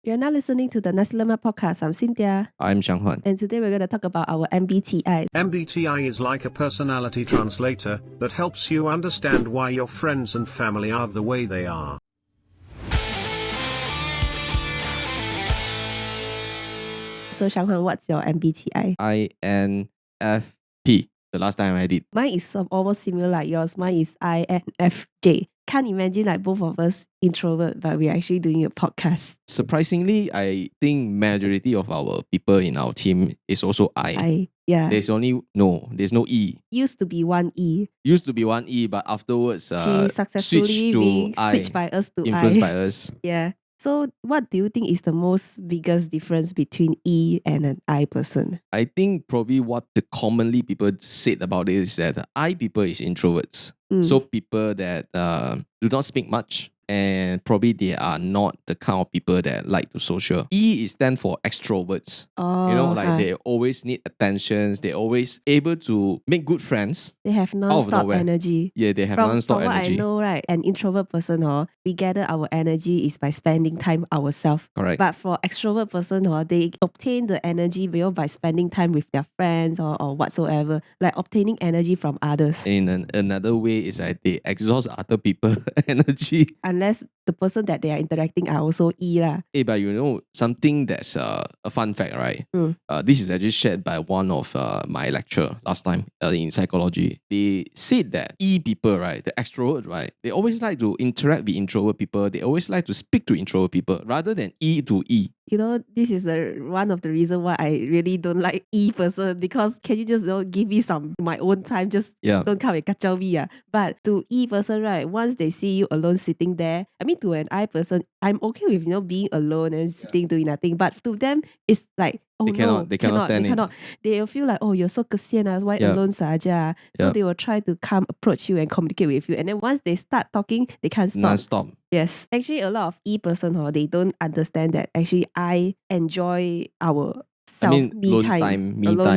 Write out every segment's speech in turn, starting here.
You're now listening to the Nasi Lemak Podcast. I'm Cynthia. I'm Xianghuan. And today we're going to talk about our MBTI. MBTI is like a personality translator that helps you understand why your friends and family are the way they are. So Xianghuan, what's your MBTI? INFP. The last time I did. Mine is almost similar like yours. Mine is INFJ. Can't imagine like both of us introvert, but we're actually doing a podcast. Surprisingly, I think majority of our people in our team is also I. Yeah. There's no E. Used to be one E. Used to be one E, but afterwards She successfully switched to being I. switched by us to Influenced I. by us. Yeah. So what do you think is the most biggest difference between E and an I person? I think probably what the commonly people said about it is that I people is introverts. So people that do not speak much, and probably they are not the kind of people that like to social. E is stand for extroverts. They always need attentions. They always able to make good friends. They have non-stop energy. Yeah, they have non-stop energy. From what I know, right, an introvert person, we gather our energy is by spending time ourselves. Correct. But for extrovert person, they obtain the energy by spending time with their friends or whatsoever, like obtaining energy from others. In another way, is that they exhaust other people's energy. Unless the person that they are interacting are also E lah. Hey, but something that's a fun fact, right? This is actually shared by one of my lecturer last time in psychology. They said that E people, right, the extrovert, right, they always like to interact with introvert people. They always like to speak to introvert people rather than E to E. This is one of the reasons why I really don't like E person, because can you just give me some my own time, just don't come and kacau me. But to E person, right, once they see you alone sitting there, I mean to an I person, I'm okay with being alone and sitting doing nothing. But to them, it's like, they cannot stand it. They'll feel like, oh, you're so kesian, why alone saja? So they will try to approach you and communicate with you. And then once they start talking, they can't stop. Non-stop. Yes. Actually, a lot of E person, they don't understand that actually I enjoy our alone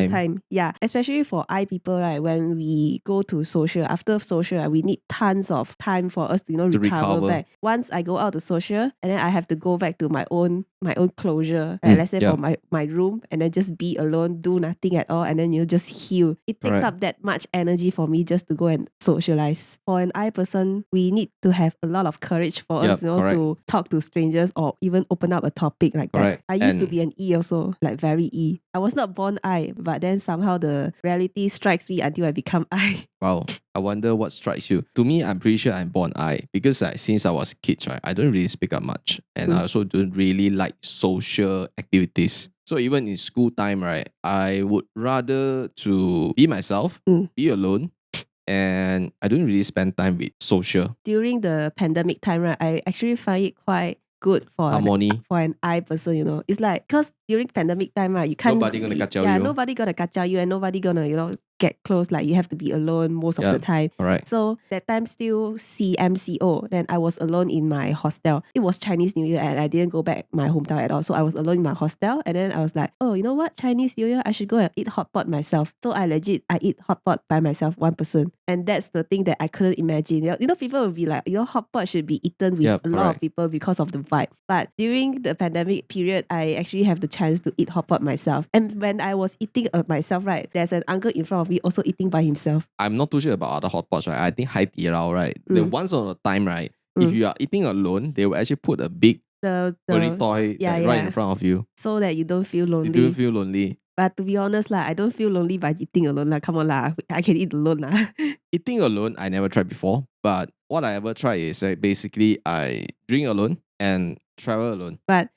time. Yeah, especially for I people, right? When we go to social, after social, we need tons of time for us to recover back. Once I go out to social, and then I have to go back to my own closure, let's say for my room, and then just be alone, do nothing at all, and then just heal. It takes up that much energy for me just to go and socialize. For an I person, we need to have a lot of courage for us to talk to strangers or even open up a topic like that. I used to be an E also, like very E. I was not born I, but then somehow the reality strikes me until I become I. Wow, I wonder what strikes you. To me, I'm pretty sure I'm born I, because since I was a kid, right, I don't really speak up much, and I also don't really like social activities. So even in school time, right, I would rather to be myself, be alone, and I don't really spend time with social. During the pandemic time, right, I actually find it quite good for an I person, It's like, because during pandemic time, right, you can't... Nobody gonna kacau you. Nobody gonna kacau you, and nobody gonna, get close. Like, you have to be alone most of the time. Right. So that time still CMCO. Then I was alone in my hostel. It was Chinese New Year and I didn't go back my hometown at all. So I was alone in my hostel, and then I was like, oh, you know what? Chinese New Year, I should go and eat hot pot myself. So I eat hot pot by myself, one person. And that's the thing that I couldn't imagine. People will be like, hot pot should be eaten with a lot of people because of the vibe. But during the pandemic period, I actually have the chance to eat hot pot myself. And when I was eating myself, right, there's an uncle in front of me also eating by himself. I'm not too sure about other hot pots, right? I think Hai Di Lao, right? The once on a time, right? If you are eating alone, they will actually put a big toy right in front of you, so that you don't feel lonely. You don't feel lonely. But to be honest, I don't feel lonely by eating alone. Come on, I can eat alone. Eating alone, I never tried before. But what I ever try is basically I drink alone and travel alone. But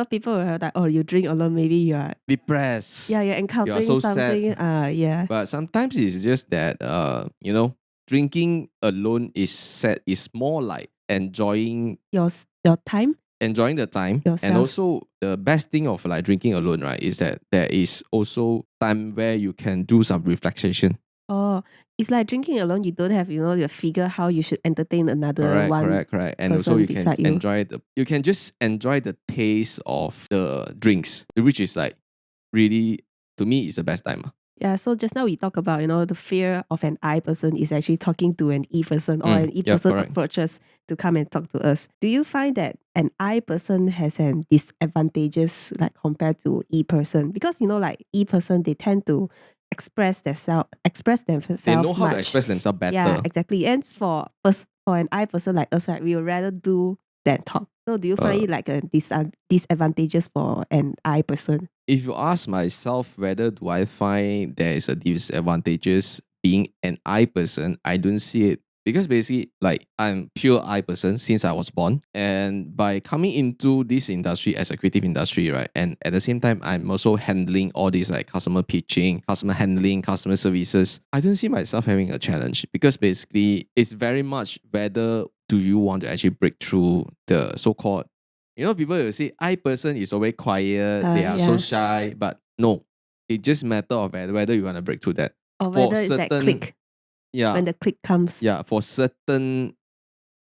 people will have like, oh, you drink alone, maybe you are depressed. Yeah, you're encountering something. Sad. But sometimes it's just that, drinking alone is more like enjoying your time. Enjoying the time. Yourself. And also the best thing of like drinking alone, right, is that there is also time where you can do some relaxation. Oh, it's like drinking alone. You don't have, you figure how you should entertain another Correct. And also you can you can just enjoy the taste of the drinks, which is like really, to me, is the best time. Yeah, so just now we talk about, the fear of an I person is actually talking to an E person or an E person correct. approaches to come and talk to us. Do you find that an I person has an disadvantages like compared to E person? Because, like E person, they tend to express themselves They know how much. to express themselves better. Yeah, exactly. And for an I person like us, right, we would rather do than talk. So do you find it like a disadvantages for an I person? If you ask myself whether do I find there is a disadvantages being an I person, I don't see it. Because basically, like, I'm pure I person since I was born. And by coming into this industry as a creative industry, right? And at the same time, I'm also handling all these like customer pitching, customer handling, customer services. I don't see myself having a challenge because basically it's very much whether do you want to actually break through the so-called, people will say I person is always quiet, they are so shy, but no, it's just matter of whether you want to break through that. Or whether it's that click. Yeah. When the click comes. Yeah, for certain,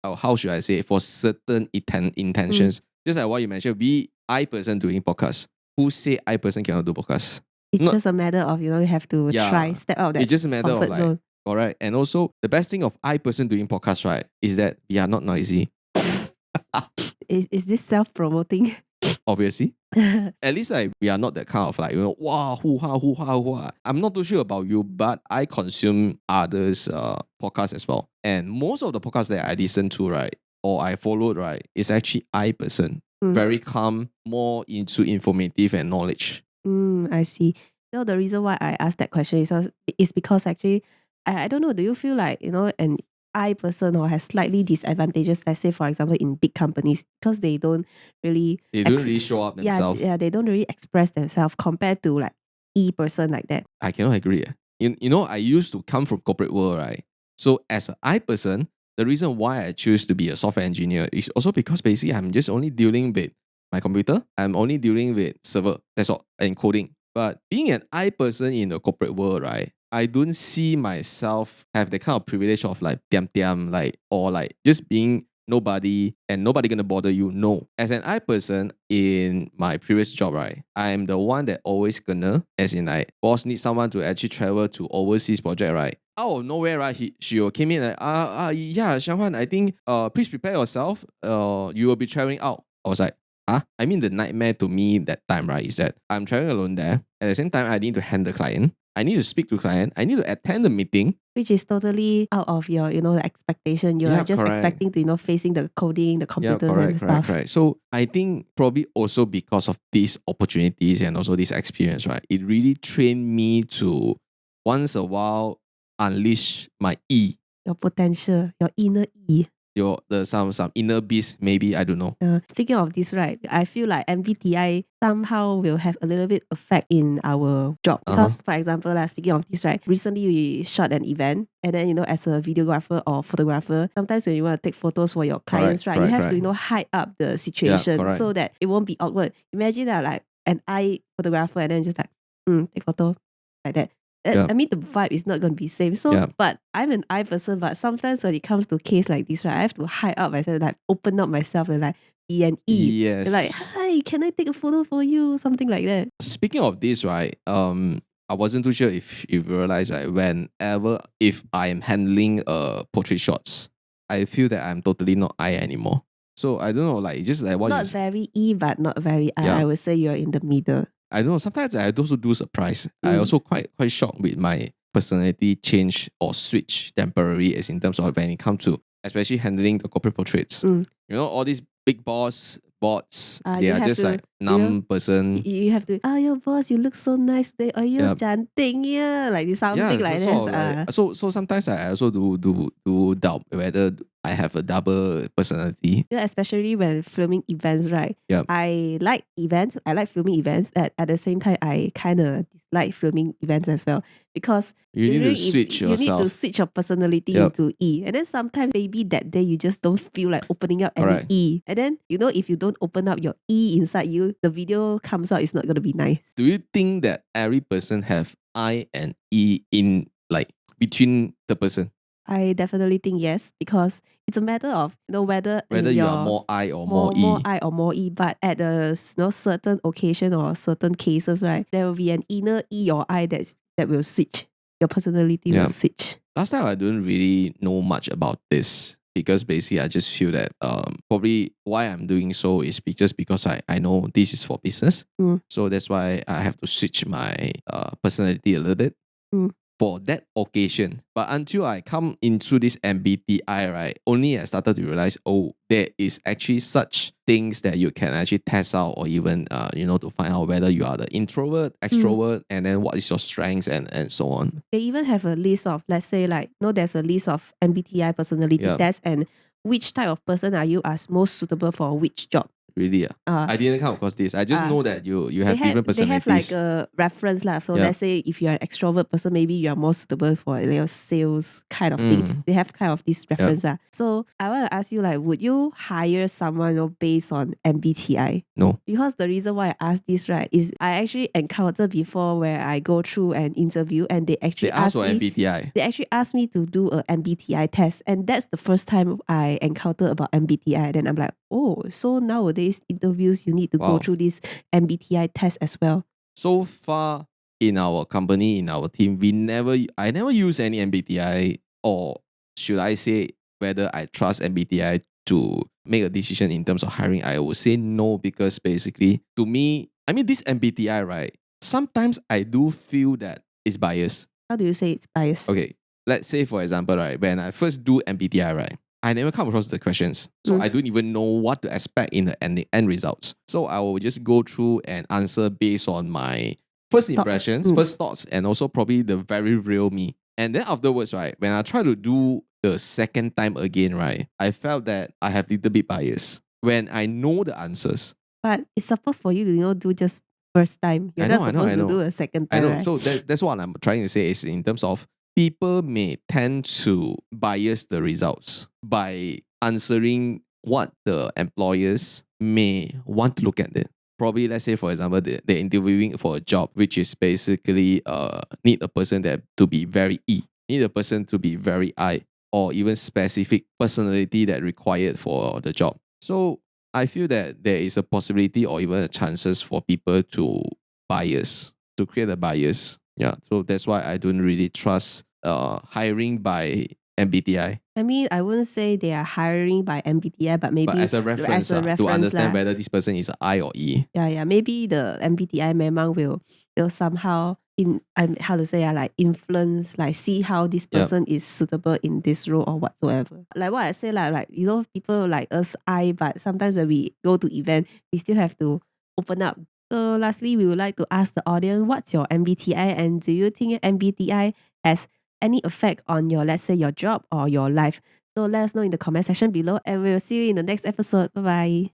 how should I say it? For certain intentions. Just like what you mentioned, I person doing podcast. Who say I person cannot do podcast? It's just a matter of, you have to try, step out of that it's just a matter comfort of zone. Correct. And also, the best thing of I person doing podcast, right, is that we are not noisy. Is this self-promoting? Obviously. At least we are not that kind of wow, hoo-ha, hoo-ha, hoo-ha. I'm not too sure about you, but I consume others' podcasts as well. And most of the podcasts that I listen to, right, or I followed, right, is actually I person. Very calm, more into informative and knowledge. I see. The reason why I asked that question is because actually, I don't know, do you feel like, an I person or has slightly disadvantages, let's say, for example, in big companies, because they don't really... They don't really show up themselves. Yeah, they don't really express themselves compared to like E person like that. I cannot agree. I used to come from corporate world, right? So as an I person, the reason why I choose to be a software engineer is also because basically I'm just only dealing with my computer. I'm only dealing with server, that's all, and coding. But being an I person in the corporate world, right, I don't see myself have the kind of privilege of like diam, like, or like just being nobody and nobody gonna bother you. No. As an I person in my previous job, right, I'm the one that always gonna, as in like, boss needs someone to actually travel to overseas project, right? Out of nowhere, right, she came in like, yeah, Xianghuan, I think, please prepare yourself. You will be traveling out. I was like, I mean, the nightmare to me that time, right, is that I'm traveling alone there. At the same time, I need to handle the client. I need to speak to client. I need to attend the meeting. Which is totally out of your, the expectation. You are just expecting to, facing the coding, the computers and stuff. Correct. So I think probably also because of these opportunities and also this experience, right, it really trained me to once a while unleash my E. Your potential, your inner E. Some inner beast, maybe, I don't know. Speaking of this, right, I feel like MBTI somehow will have a little bit effect in our job. Because, for example, speaking of this, right, recently we shot an event, and then, as a videographer or photographer, sometimes when you want to take photos for your clients, right, you have to, hide up the situation so that it won't be awkward. Imagine that, like, an I photographer, and then just like, take photo, like that. I mean, the vibe is not going to be same. So, but I'm an I person, but sometimes when it comes to case like this, right, I have to hide up myself, like open up myself and like E and E. Yes. Like, hi, can I take a photo for you? Something like that. Speaking of this, right, I wasn't too sure if you realize, right, if I'm handling portrait shots, I feel that I'm totally not I anymore. So I don't know, like, just like what not very E, but not very I. I would say you're in the middle. I don't know. Sometimes I also do surprise. I also quite shocked with my personality change or switch temporary, as in terms of when it comes to especially handling the corporate portraits. All these big bots, they are just like numb person. You have to, your boss, you look so nice today. Oh, you're chanting, like something like that. So sometimes I also do doubt whether I have a double personality. Especially when filming events, right? I like events. I like filming events, but at the same time, I kind of dislike filming events as well, because you need to switch yourself. You need to switch your personality into E, and then sometimes maybe that day you just don't feel like opening up any E, and then if you don't open up your E inside you, the video comes out, it's not going to be nice. Do you think that every person have I and E in like between the person? I definitely think yes, because it's a matter of whether you are more I or more E. More I or more E, but at a certain occasion or certain cases, right, there will be an inner E or I that's that will switch. Your personality will switch. Last time I don't really know much about this because basically I just feel that probably why I'm doing so is just because I know this is for business. So that's why I have to switch my personality a little bit for that occasion. But until I come into this MBTI, right, only I started to realize, there is actually such things that you can actually test out or even, to find out whether you are the introvert, extrovert, and then what is your strengths and so on. They even have a list of, let's say there's a list of MBTI personality tests and which type of person are you as most suitable for which job. Really? I didn't come across this. I just know that you have different personalities. They have like a reference. So let's say if you're an extrovert person, maybe you're more suitable for sales kind of thing. They have kind of this reference. So I want to ask you, would you hire someone based on MBTI? No. Because the reason why I ask this, right, is I actually encountered before where I go through an interview and they actually ask for MBTI. They actually asked me to do a MBTI test. And that's the first time I encountered about MBTI. Then I'm like, so nowadays interviews you need to go through this MBTI test as well. So far in our company, in our team, I never use any MBTI, or should I say whether I trust MBTI to make a decision in terms of hiring. I would say no, because basically to me, this MBTI, right, sometimes I do feel that it's biased. How do you say it's biased? Okay, let's say for example, right, when I first do MBTI, right, I never come across the questions. So I don't even know what to expect in the end results. So I will just go through and answer based on my first impressions, first thoughts, and also probably the very real me. And then afterwards, right, when I try to do the second time again, right, I felt that I have a little bit bias when I know the answers. But it's supposed for you to do just first time. You're not supposed to do a second time. I know. Right? So that's what I'm trying to say is in terms of people may tend to bias the results by answering what the employers may want to look at it. Probably, let's say, for example, they're interviewing for a job, which is basically need a person that to be very E, need a person to be very I, or even specific personality that required for the job. So I feel that there is a possibility or even a chances for people to create a bias. Yeah, so that's why I don't really trust hiring by MBTI. I wouldn't say they are hiring by MBTI, but maybe as a reference, to understand whether this person is I or E. Yeah. Maybe the MBTI memang will somehow influence, see how this person is suitable in this role or whatsoever. Like what I say, people like us, but sometimes when we go to event, we still have to open up. So lastly, we would like to ask the audience, what's your MBTI, and do you think MBTI has any effect on your, let's say, your job or your life? So let us know in the comment section below, and we'll see you in the next episode. Bye-bye.